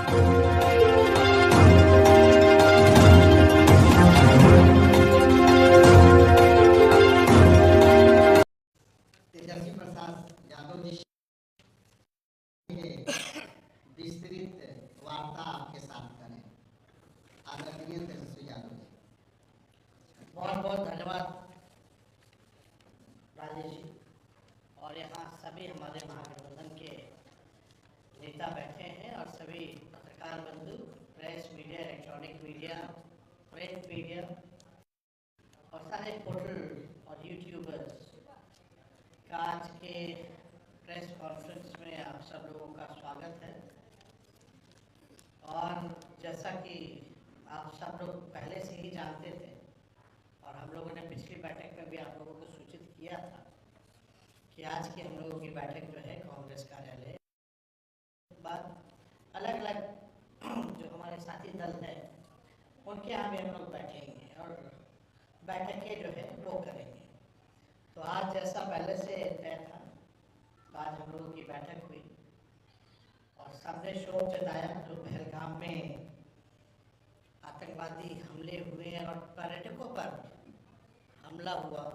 तेजस्वी प्रसाद यादव जी विस्तृत वार्ता आपके साथ करें। आदरणीय तेजस्वी यादव जी। बहुत बहुत धन्यवाद राजेश जी। और यहाँ सभी हमारे महागठबंधन के नेता बैठे हैं और सभी पत्रकार बंधु, press media, electronic media, print media और सारे पोर्टल और यूट्यूबर्स का आज के प्रेस कॉन्फ्रेंस में आप सब लोगों का स्वागत है। और जैसा कि आप सब लोग पहले से ही जानते थे और हम लोगों ने पिछली बैठक में भी आप लोगों को सूचित किया था कि आज की हम लोगों की बैठक जो है कांग्रेस कार्यालय बाद अलग अलग जो हमारे साथी दल हैं उनके यहाँ भी हम लोग बैठेंगे और बैठकें जो है वो करेंगे। तो आज जैसा पहले से तय था, आज हम लोगों की बैठक हुई और सबने शोक जताया जो पहलगाम में आतंकवादी हमले हुए और पर्यटकों पर हमला हुआ,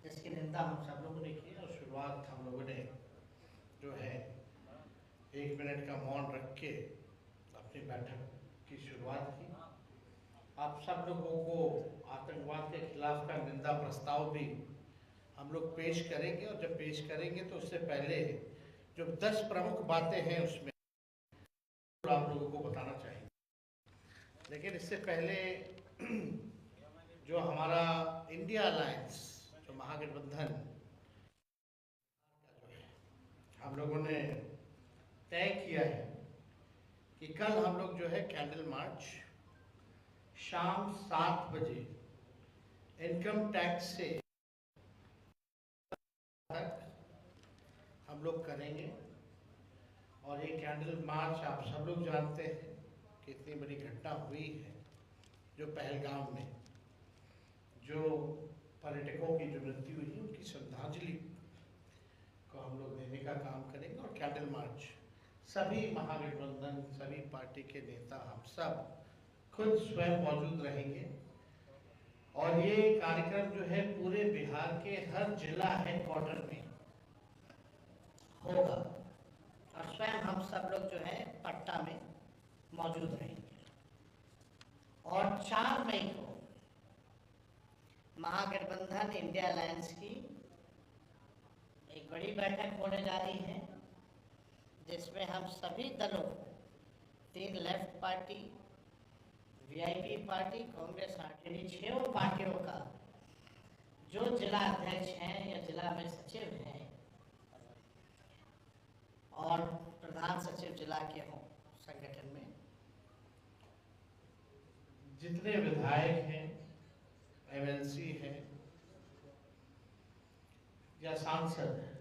जिसकी निंदा हम सब लोगों ने की। और शुरुआत हम लोगों ने जो है 1 मिनट का मौन रख के अपनी बैठक की शुरुआत की। आप सब लोगों को आतंकवाद के खिलाफ का निंदा प्रस्ताव भी हम लोग पेश करेंगे और जब पेश करेंगे तो उससे पहले जो 10 प्रमुख बातें हैं उसमें आप लोगों को बताना चाहिए। लेकिन इससे पहले जो हमारा इंडिया अलायंस जो महागठबंधन हम लोगों ने तय किया है कि कल हम लोग जो है कैंडल मार्च शाम 7 बजे इनकम टैक्स से तक हम लोग करेंगे। और ये कैंडल मार्च आप सब लोग जानते हैं कि इतनी बड़ी घटना हुई है जो पहलगाम में जो पर्यटकों की जो मृत्यु हुई उनकी श्रद्धांजलि को हम लोग देने का काम करेंगे। और कैंडल मार्च सभी महागठबंधन सभी पार्टी के नेता हम सब खुद स्वयं मौजूद रहेंगे। और ये कार्यक्रम जो है पूरे बिहार के हर जिला हेडक्वार्टर में होगा और स्वयं हम सब लोग जो है पटना में मौजूद रहेंगे। और 4 मई को महागठबंधन इंडिया अलायंस की एक बड़ी बैठक होने जा रही है, जिसमें हम सभी दलों 3 left party, VIP party, Congress RJD 6 पार्टियों का जो जिला अध्यक्ष हैं या जिला में सचिव हैं और प्रधान सचिव जिला के हों संगठन में, जितने विधायक हैं, एमएलसी हैं या सांसद हैं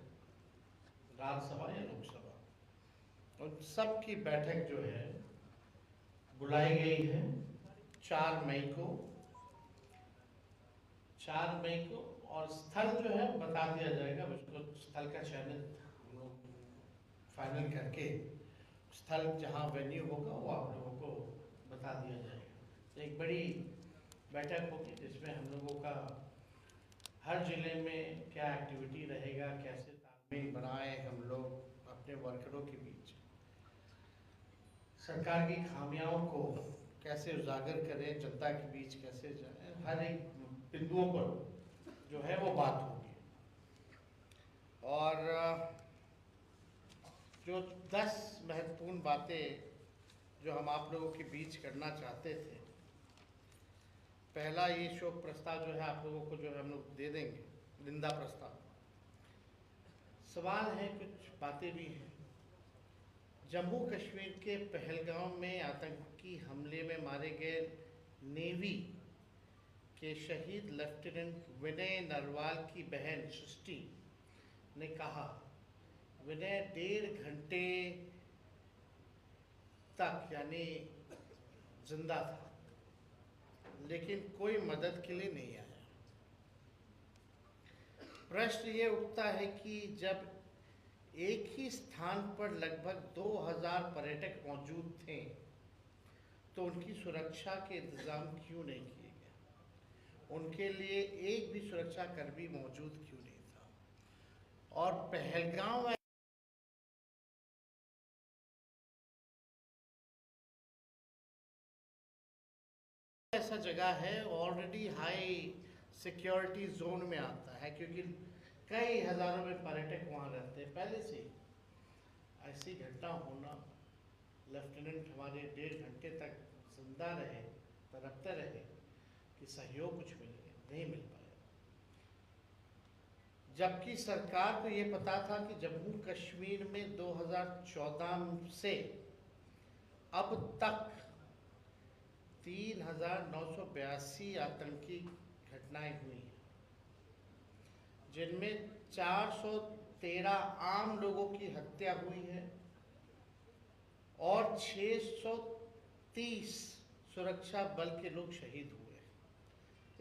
राज्यसभा या लोकसभा, उन सब की बैठक जो है बुलाई गई है 4 मई को। 4 मई को और स्थल जो है बता दिया जाएगा, उसको स्थल का चयन हम लोग फाइनल करके स्थल जहां वेन्यू होगा वो आप लोगों को बता दिया जाएगा। तो एक बड़ी बैठक होगी जिसमें हम लोगों का हर जिले में क्या एक्टिविटी रहेगा, कैसे तालमेल बनाए हम लोग अपने वर्करों के बीच, सरकार की खामियों को कैसे उजागर करें, जनता के बीच कैसे जाए, हर एक बिंदुओं पर जो है वो बात होगी। और जो 10 महत्वपूर्ण बातें जो हम आप लोगों के बीच करना चाहते थे, पहला ये शोक प्रस्ताव जो है आप लोगों को जो है हम लोग दे देंगे, निंदा प्रस्ताव। सवाल है, कुछ बातें भी हैं। जम्मू कश्मीर के पहलगाम में आतंकी हमले में मारे गए नेवी के शहीद लेफ्टिनेंट विनय नरवाल की बहन सृष्टि ने कहा, विनय 1.5 घंटे तक यानी जिंदा था लेकिन कोई मदद के लिए नहीं आया। प्रश्न ये उठता है कि जब एक ही स्थान पर लगभग 2000 पर्यटक मौजूद थे, तो उनकी सुरक्षा के इंतजाम क्यों नहीं किए गए? उनके लिए एक भी सुरक्षा कर्मी मौजूद क्यों नहीं था? और पहलगाम ऐसा जगह है ऑलरेडी हाई सिक्योरिटी जोन में आता है, क्योंकि कई हजारों में पर्यटक वहाँ रहते हैं पहले से। ऐसी घटना होना, लेफ्टिनेंट हमारे 1.5 घंटे तक जिंदा रहे, तड़पते रहे कि सहयोग कुछ मिले, नहीं मिल पाया। जबकि सरकार को ये पता था कि जम्मू कश्मीर में 2014 से अब तक 3982 आतंकी घटनाएं हुई हैं, जिनमें 413 आम लोगों की हत्या हुई है और 630 सुरक्षा बल के लोग शहीद हुए।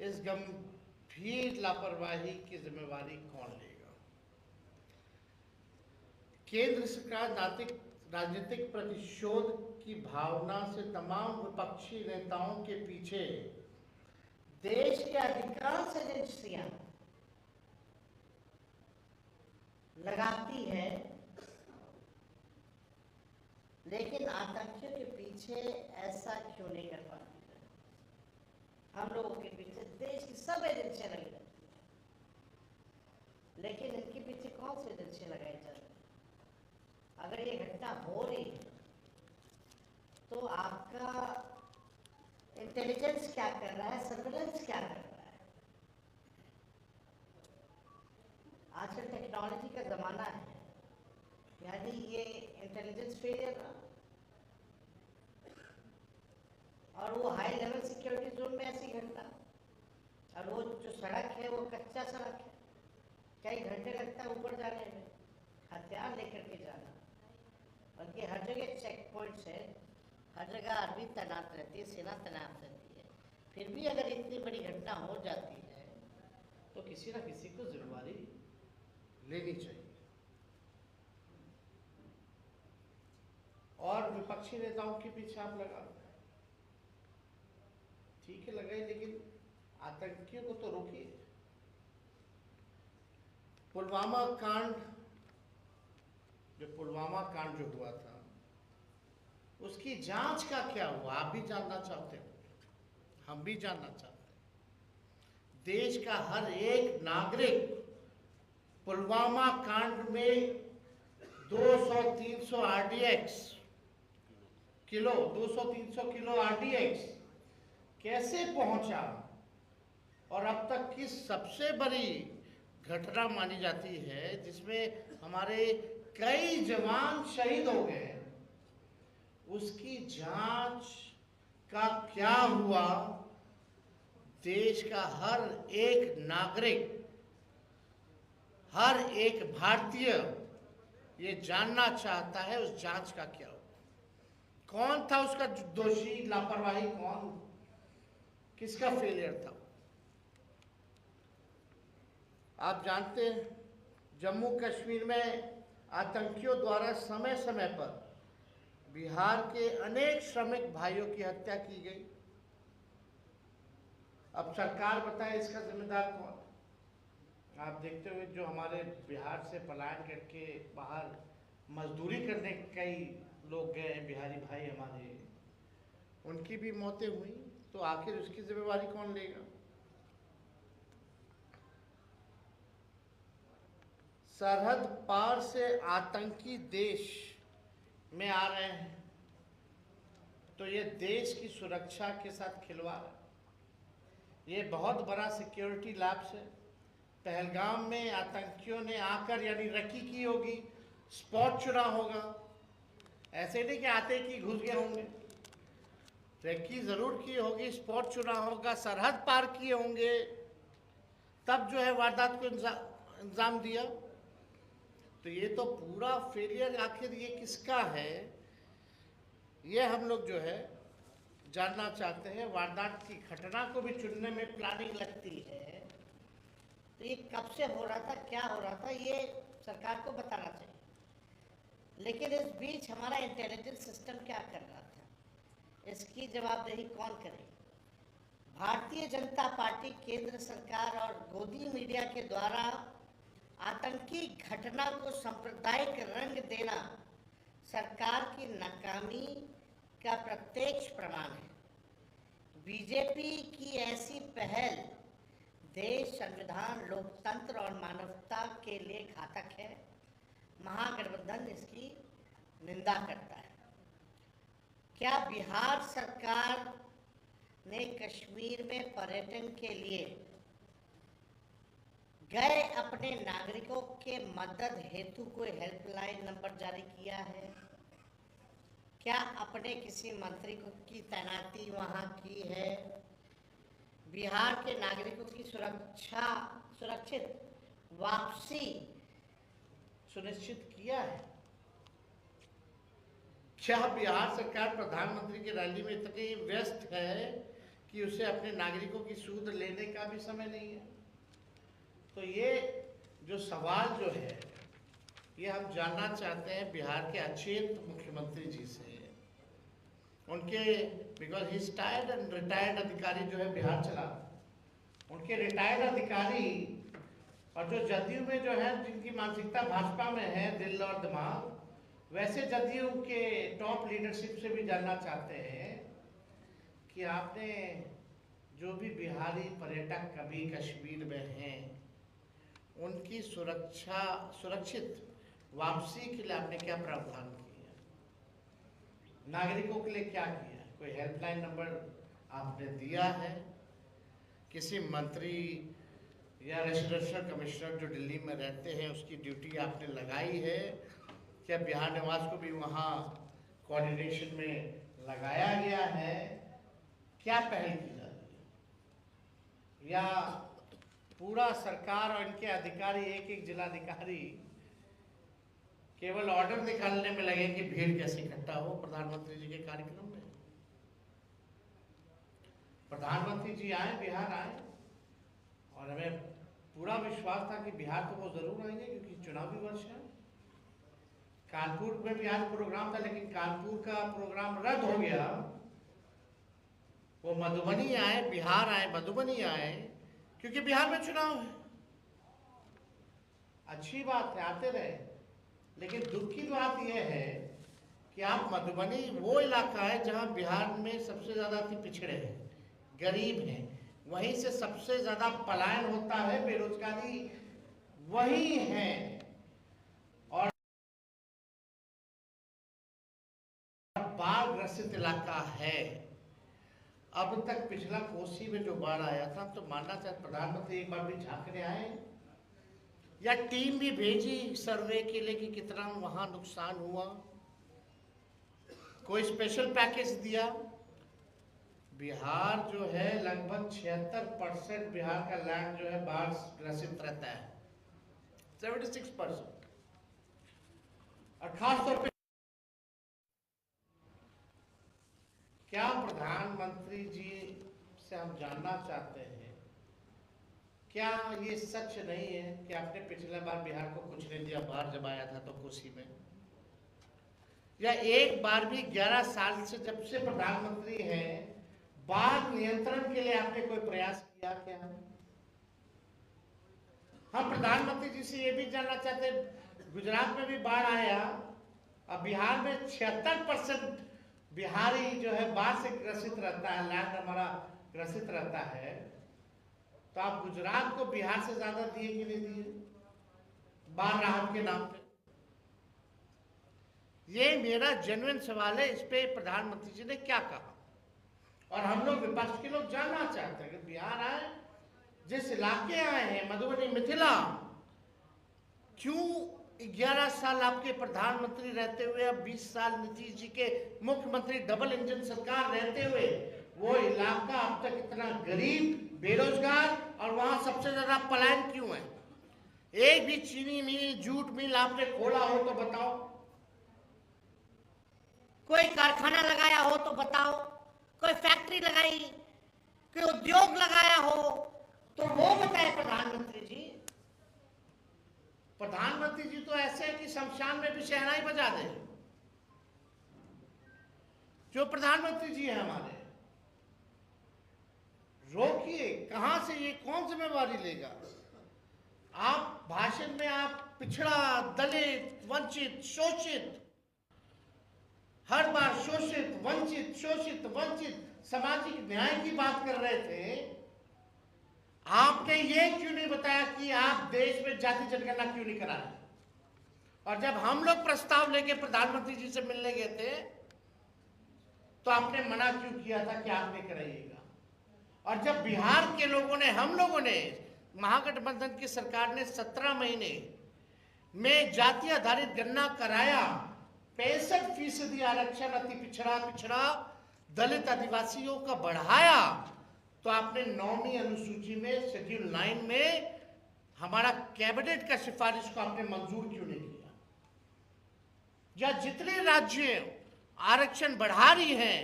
इस गंभीर लापरवाही की जिम्मेवारी कौन लेगा? केंद्र सरकार राजनीतिक प्रतिशोध की भावना से तमाम विपक्षी नेताओं के पीछे देश के अधिकांश एजेंसियां लगाती है, लेकिन आतंकियों के पीछे ऐसा क्यों नहीं कर पाती है? हम लोगों के पीछे देश की सब एजेंसियां लगी रहती है, लेकिन इनके पीछे कौन सी एजेंसियां लगाई जा रही है? अगर ये घटना हो रही है तो आपका इंटेलिजेंस क्या कर रहा है, सर्विलेंस क्या कर रहा है? आजकल टेक्नोलॉजी का ज़माना है, यानी ये इंटेलिजेंस फेलियर रहा और वो हाई लेवल सिक्योरिटी जोन में ऐसी घटना, और वो जो सड़क है वो कच्चा सड़क है, कई घंटे लगता है ऊपर जाने में, हथियार लेकर के जाना, बल्कि हर जगह चेक पॉइंट्स है, हर जगह आर्मी तैनात रहती है, सेना तैनात रहती है। फिर भी अगर इतनी बड़ी घटना हो जाती है तो किसी ना किसी को जिम्मेवारी लेनी चाहिए। और विपक्षी नेताओं के पीछे आप लगा, ठीक है लगाए, लेकिन आतंकियों को तो रोकिए। पुलवामा कांड जो हुआ था, उसकी जांच का क्या हुआ? आप भी जानना चाहते हो, हम भी जानना चाहते हैं। देश का हर एक नागरिक पुलवामा कांड में 200-300 RDX किलो 200-300 किलो RDX कैसे पहुंचा, और अब तक की सबसे बड़ी घटना मानी जाती है जिसमें हमारे कई जवान शहीद हो गए, उसकी जांच का क्या हुआ? देश का हर एक नागरिक, हर एक भारतीय ये जानना चाहता है उस जांच का क्या हुआ, कौन था उसका दोषी, लापरवाही कौन, किसका फेलियर था? आप जानते हैं जम्मू कश्मीर में आतंकियों द्वारा समय समय पर बिहार के अनेक श्रमिक भाइयों की हत्या की गई। अब सरकार बताए इसका जिम्मेदार कौन? आप देखते हुए जो हमारे बिहार से पलायन करके बाहर मजदूरी करने कई लोग गए हैं, बिहारी भाई हमारे, उनकी भी मौतें हुई, तो आखिर उसकी जिम्मेवारी कौन लेगा? सरहद पार से आतंकी देश में आ रहे हैं, तो ये देश की सुरक्षा के साथ खिलवाड़ है। ये बहुत बड़ा सिक्योरिटी लैप्स है। पहलगाम में आतंकियों ने आकर यानी रकी की होगी, स्पॉट चुना होगा, ऐसे नहीं कि आते कि घुस गए होंगे, रेकी जरूर की होगी, स्पॉट चुना होगा, सरहद पार किए होंगे, तब जो है वारदात को इंजाम दिया। तो ये तो पूरा फेलियर आखिर ये किसका है, ये हम लोग जो है जानना चाहते हैं। वारदात की घटना को भी चुनने में प्लानिंग लगती है, तो ये कब से हो रहा था, क्या हो रहा था, ये सरकार को बताना चाहिए। लेकिन इस बीच हमारा इंटेलिजेंस सिस्टम क्या कर रहा था, इसकी जवाबदेही कौन करे? भारतीय जनता पार्टी, केंद्र सरकार और गोदी मीडिया के द्वारा आतंकी घटना को सांप्रदायिक रंग देना सरकार की नाकामी का प्रत्यक्ष प्रमाण है। बीजेपी की ऐसी पहल देश, संविधान, लोकतंत्र और मानवता के लिए घातक है। महागठबंधन इसकी निंदा करता है। क्या बिहार सरकार ने कश्मीर में पर्यटन के लिए गए अपने नागरिकों के मदद हेतु कोई हेल्पलाइन नंबर जारी किया है? क्या अपने किसी मंत्री की तैनाती वहां की है? बिहार के नागरिकों की सुरक्षित वापसी सुनिश्चित किया है? क्या बिहार सरकार प्रधानमंत्री की रैली में इतनी व्यस्त है कि उसे अपने नागरिकों की सूद लेने का भी समय नहीं है? तो ये जो सवाल जो है, ये हम जानना चाहते हैं बिहार के अचेत मुख्यमंत्री जी से। उनके because he tired and retired अधिकारी जो है बिहार चला, उनके रिटायर्ड अधिकारी और जो जदयू में जो है, जिनकी मानसिकता भाजपा में है, दिल और दिमाग, वैसे जदयू के टॉप लीडरशिप से भी जानना चाहते हैं कि आपने जो भी बिहारी पर्यटक कभी कश्मीर में हैं, उनकी सुरक्षित वापसी के लिए आपने क्या प्रावधान किया? नागरिकों के लिए क्या किया? कोई हेल्पलाइन नंबर आपने दिया है? किसी मंत्री या रेसिडेंशियल कमिश्नर जो दिल्ली में रहते हैं उसकी ड्यूटी आपने लगाई है? क्या बिहार निवास को भी वहाँ कोऑर्डिनेशन में लगाया गया है? क्या पहल की जा रही है? या पूरा सरकार और इनके अधिकारी, एक एक जिलाधिकारी केवल ऑर्डर निकालने में लगे कि भीड़ कैसे इकट्ठा हो प्रधानमंत्री जी के कार्यक्रम में? प्रधानमंत्री जी आए, बिहार आए, और हमें पूरा विश्वास था कि बिहार तो वो जरूर आएंगे क्योंकि चुनावी वर्ष है। कानपुर में भी आज प्रोग्राम था, लेकिन कानपुर का प्रोग्राम रद्द हो गया। वो मधुबनी आए, बिहार आए, मधुबनी आए, क्योंकि बिहार में चुनाव है। अच्छी बात है, आते रहे, लेकिन दुख की बात यह है कि आप मधुबनी वो इलाका है जहां बिहार में सबसे ज्यादा पिछड़े हैं, गरीब हैं, वहीं से सबसे ज्यादा पलायन होता है, बेरोजगारी वही है, और बाढ़ ग्रसित इलाका है। अब तक पिछला कोसी में जो बाढ़ आया था, तो मानना चाहते प्रधानमंत्री एक बार भी झांकने आए या टीम भी भेजी सर्वे के लिए कि कितना वहां नुकसान हुआ? कोई स्पेशल पैकेज दिया? बिहार जो है लगभग 76% बिहार का लैंड जो है बाढ़ ग्रसित रहता है, 76%। और खास तौर पे क्या प्रधानमंत्री जी से हम जानना चाहते हैं, क्या ये सच नहीं है कि आपने पिछले बार बिहार को कुछ नहीं दिया बाढ़ जब आया था तो कोसी में? या एक बार भी 11 साल से जब से प्रधानमंत्री हैं, बाढ़ नियंत्रण के लिए आपने कोई प्रयास किया क्या? हम प्रधानमंत्री जी से ये भी जानना चाहते हैं, गुजरात में भी बाढ़ आया, अब बिहार में 76% बिहारी जो है बाढ़ से ग्रसित रहता है, लैंड हमारा ग्रसित रहता है, तो आप गुजरात को बिहार से ज्यादा दिए कि नहीं दिए बाढ़ राहत के नाम पे? ये मेरा जेन्युइन सवाल है। इस पे प्रधानमंत्री जी ने क्या कहा? और हम लोग विपक्ष के लोग जानना चाहते हैं कि बिहार आए, जिस इलाके आए हैं, मधुबनी, मिथिला, क्यों 11 साल आपके प्रधानमंत्री रहते हुए, अब 20 साल नीतीश जी के मुख्यमंत्री, डबल इंजन सरकार रहते हुए, वो इलाका अब तक इतना गरीब, बेरोजगार और वहां सबसे ज्यादा पलायन क्यों है? एक भी चीनी मिल, जूट मिल आपने खोला हो तो बताओ, कोई कारखाना लगाया हो तो बताओ, कोई फैक्ट्री लगाई, कोई उद्योग लगाया हो तो वो बताए प्रधानमंत्री जी। प्रधानमंत्री जी तो ऐसे हैं कि शमशान में भी शहनाई बजा दे। जो प्रधानमंत्री जी है हमारे, रोकिए, कहां से ये कौन जिम्मेवारी लेगा? आप भाषण में आप पिछड़ा, दलित, वंचित, शोषित, हर बार शोषित, वंचित सामाजिक न्याय की बात कर रहे थे। आपने ये क्यों नहीं बताया कि आप देश में जाति जनगणना क्यों नहीं करा रहे? और जब हम लोग प्रस्ताव लेके प्रधानमंत्री जी से मिलने गए थे तो आपने मना क्यों किया था कि आप नहीं कराइएगा? और जब बिहार के लोगों ने, हम लोगों ने, महागठबंधन की सरकार ने 17 महीने में जाति आधारित गणना कराया, 65% आरक्षण अति पिछड़ा दलित आदिवासियों का बढ़ाया, तो आपने 9वीं अनुसूची में शेड्यूल 9 में हमारा कैबिनेट का सिफारिश को आपने मंजूर क्यों नहीं किया? या जितने राज्य आरक्षण बढ़ा रही हैं,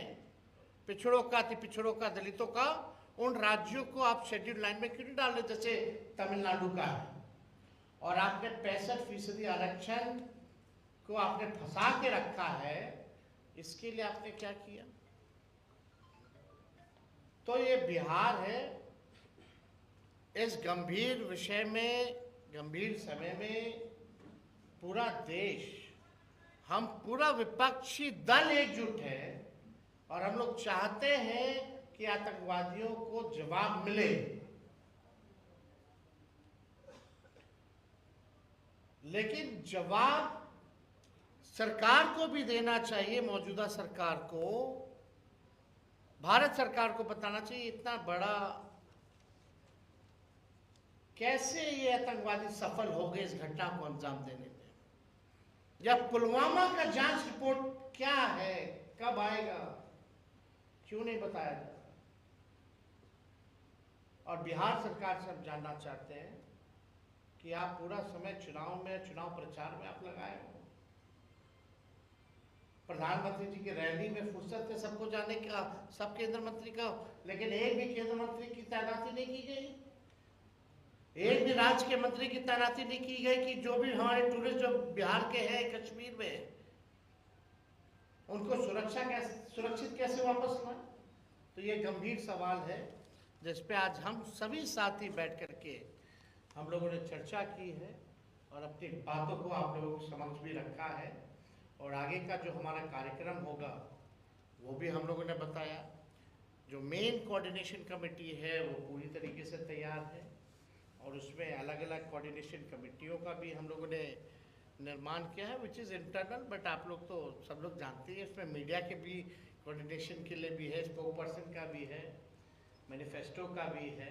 पिछड़ों का, अति पिछड़ों का, दलितों का, उन राज्यों को आप शेड्यूल 9 में क्यों नहीं डाल रहे? जैसे तमिलनाडु का है। और आपने 65% आरक्षण को आपने फंसा के रखा है। इसके लिए आपने क्या किया? तो ये बिहार है, इस गंभीर विषय में, गंभीर समय में पूरा देश, हम पूरा विपक्षी दल एकजुट है और हम लोग चाहते हैं कि आतंकवादियों को जवाब मिले। लेकिन जवाब सरकार को भी देना चाहिए, मौजूदा सरकार को, भारत सरकार को बताना चाहिए इतना बड़ा कैसे ये आतंकवादी सफल हो गए इस घटना को अंजाम देने में। या पुलवामा का जांच रिपोर्ट क्या है, कब आएगा, क्यों नहीं बताया जाता? और बिहार सरकार से हम जानना चाहते हैं कि आप पूरा समय चुनाव में, चुनाव प्रचार में आप लगाए हो। प्रधानमंत्री जी की रैली में फुर्सत है सबको जाने का, सब केंद्र मंत्री का, लेकिन एक भी केंद्र मंत्री की तैनाती नहीं की गई, एक भी राज्य के मंत्री की तैनाती नहीं की गई कि जो भी हमारे टूरिस्ट जो बिहार के हैं, कश्मीर में, उनको सुरक्षित कैसे वापस लाए? तो ये गंभीर सवाल है जिस पे आज हम सभी साथी बैठ करके हम लोगों ने चर्चा की है और अपनी बातों को आप लोगों के समक्ष भी रखा है। और आगे का जो हमारा कार्यक्रम होगा वो भी हम लोगों ने बताया। जो मेन कोऑर्डिनेशन कमेटी है वो पूरी तरीके से तैयार है और उसमें अलग अलग कोऑर्डिनेशन कमेटियों का भी हम लोगों ने निर्माण किया है, विच इज़ इंटरनल, बट आप लोग तो सब लोग जानते हैं। इसमें मीडिया के भी कोऑर्डिनेशन के लिए भी है, स्पोक पर्सन का भी है, मैनिफेस्टो का भी है,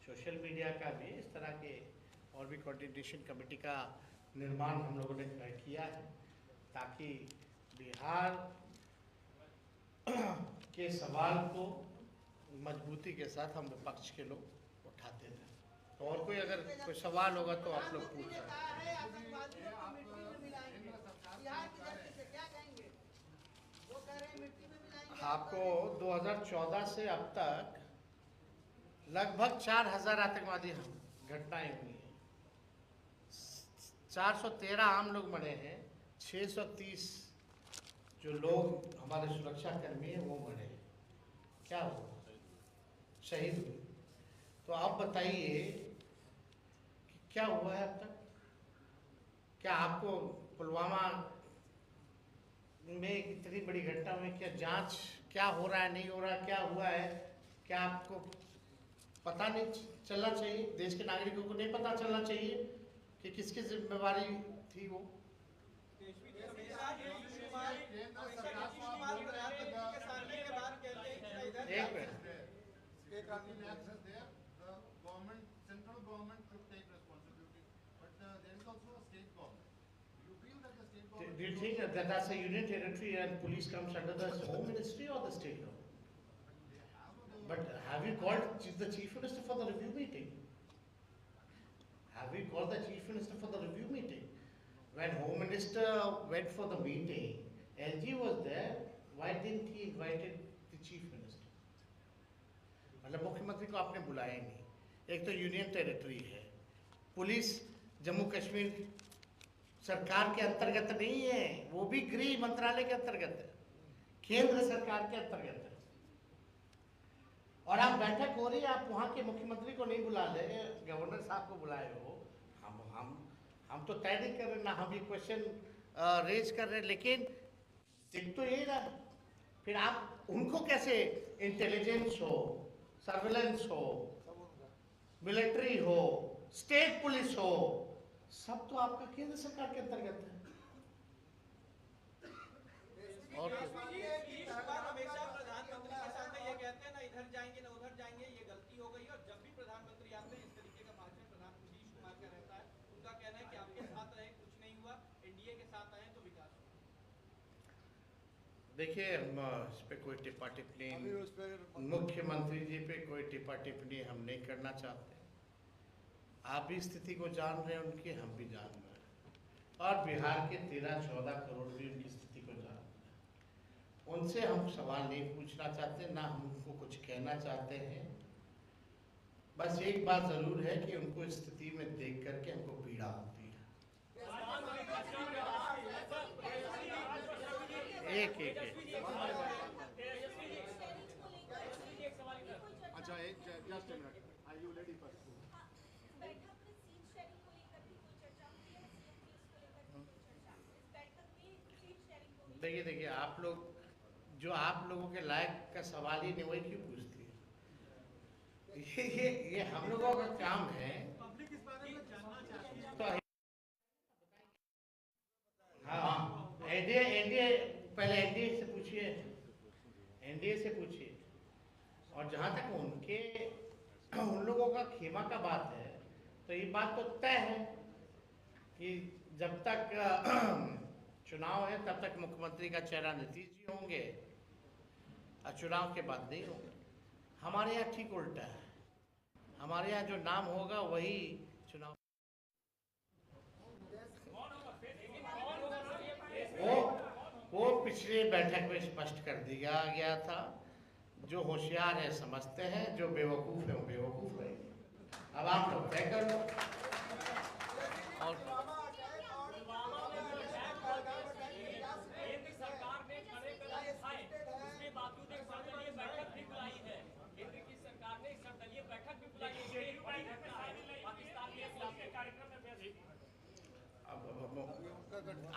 सोशल मीडिया का भी, इस तरह के और भी कोऑर्डिनेशन कमेटी का निर्माण हम लोगों ने किया है ताकि बिहार के सवाल को मजबूती के साथ हम विपक्ष के लोग उठाते रहें। तो और कोई अगर कोई सवाल होगा तो आप लोग पूछ सकते हैं। आपको 2014 से अब तक लगभग 4000 आतंकवादी घटनाएं हुई हैं, 413 आम लोग मरे हैं, 630 जो लोग हमारे सुरक्षा कर्मी हैं वो मरे हैं। क्या हुआ? शहीद हुए। तो आप बताइए कि क्या हुआ है अब तक? क्या आपको पुलवामा में इतनी बड़ी घटना में क्या जांच क्या हो रहा है, नहीं हो रहा है, क्या हुआ है, क्या आपको पता नहीं चलना चाहिए? देश के नागरिकों को नहीं पता चलना चाहिए कि किसकी जिम्मेवारी थी वो? एक minute, do you think that that's a union territory and police comes under the home ministry or the state government? But have you called the chief minister for the review meeting? Have you called the chief minister for the review meeting? When home minister went for the meeting, LG was there. Why didn't he invited the chief minister? मतलब मुख्यमंत्री को आपने बुलाया नहीं। एक तो union territory है, police Jammu Kashmir सरकार के अंतर्गत नहीं है, वो भी गृह मंत्रालय के अंतर्गत है, केंद्र सरकार के अंतर्गत है। और आप बैठक हो रही है, आप वहाँ के मुख्यमंत्री को नहीं बुला ले, गवर्नर साहब को बुलाए हो। हम तो तय नहीं कर रहे ना, हम ये क्वेश्चन रेज कर रहे हैं, लेकिन दिख तो यही रहा। फिर आप उनको कैसे, इंटेलिजेंस हो, सर्विलेंस हो, मिलिट्री हो, स्टेट पुलिस हो, सब तो आपका केंद्र सरकार के अंतर्गत है। और हमेशा प्रधानमंत्री के सामने ये कहते हैं ना, इधर जाएंगे ना उधर जाएंगे, ये गलती हो गई। और जब भी प्रधानमंत्री आते हैं इस तरीके का भाषण प्रधान नीतीश कुमार का रहता है, उनका कहना है कि आपके साथ रहे कुछ नहीं हुआ, एनडीए के साथ आए तो विकास हुआ। देखिए, हम इस पे कोई टिप्पा टिप्पणी, मुख्यमंत्री जी पे कोई टिप्पा टिप्पणी हम नहीं करना चाहते। आप भी स्थिति को जान रहे हैं उनकी, हम भी जान रहे हैं, और बिहार के 13-14 करोड़ भी उनकी स्थिति को जान रहे हैं। उनसे हम सवाल नहीं पूछना चाहते, ना हम उनको कुछ कहना चाहते हैं। बस एक बात जरूर है कि उनको स्थिति में देख करके हमको पीड़ा होती है। एक अच्छा, just a minute, are you ready for देखिए, आप लोग जो आप लोगों के लायक का सवाल ही नहीं, वही क्यों पूछती है? ये हम लोगों का काम है। पब्लिक इस बारे में जानना चाहती है। तो हाँ, एनडीए पहले एनडीए से पूछिए, एनडीए से पूछिए। और जहाँ तक उन लोगों का खेमा का बात है, तो ये बात तो तय है कि जब तक चुनाव है तब तक मुख्यमंत्री का चेहरा नीतीश जी होंगे, और चुनाव के बाद नहीं होंगे। हमारे यहाँ ठीक उल्टा है, हमारे यहाँ जो नाम होगा वही चुनाव। वो पिछले बैठक में स्पष्ट कर दिया गया था। जो होशियार है समझते हैं, जो बेवकूफ़ है वो बेवकूफ़ है। अब आप लोग तय कर लो। और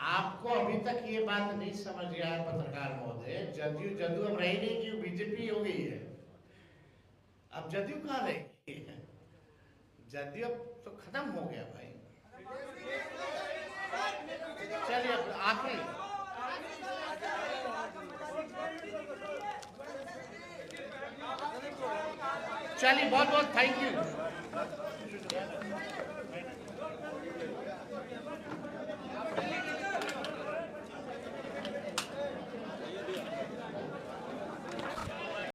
आपको अभी तक ये बात नहीं समझ गया है पत्रकार महोदय, जदयू अब रही नहीं, क्यों बीजेपी हो गई है। अब जदयू कहाँ रहेगी? जदयू अब तो खत्म हो गया भाई। चलिए अब आखिरी, चलिए बहुत बहुत थैंक यू।